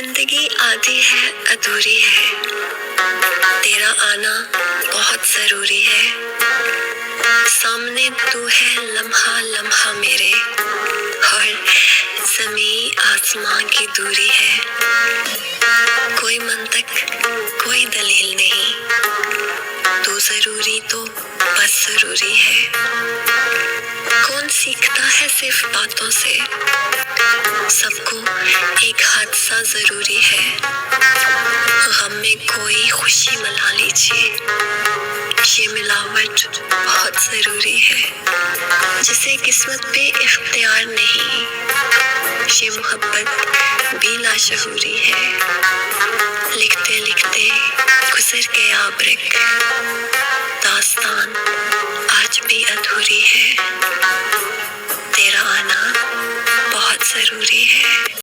زندگی آدھی ہے ادھوری ہے، تیرا آنا بہت ضروری ہے۔ سامنے تو ہے لمحہ لمحہ میرے، اور زمین آسمان کی دوری ہے۔ کوئی منطق کوئی دلیل نہیں، تو ضروری تو بس ضروری ہے۔ کون سیکھتا ہے صرف باتوں سے، سب کو ایک حادثہ ضروری ہے۔ غم میں کوئی خوشی ملا لیجیے، یہ ملاوٹ بہت ضروری ہے۔ جسے قسمت پہ اختیار نہیں، یہ محبت بھی لاشعوری ہے۔ لکھتے لکھتے گزر گیا برق، داستان آج بھی ادھوری ہے۔ تیرا آنا بہت ضروری ہے۔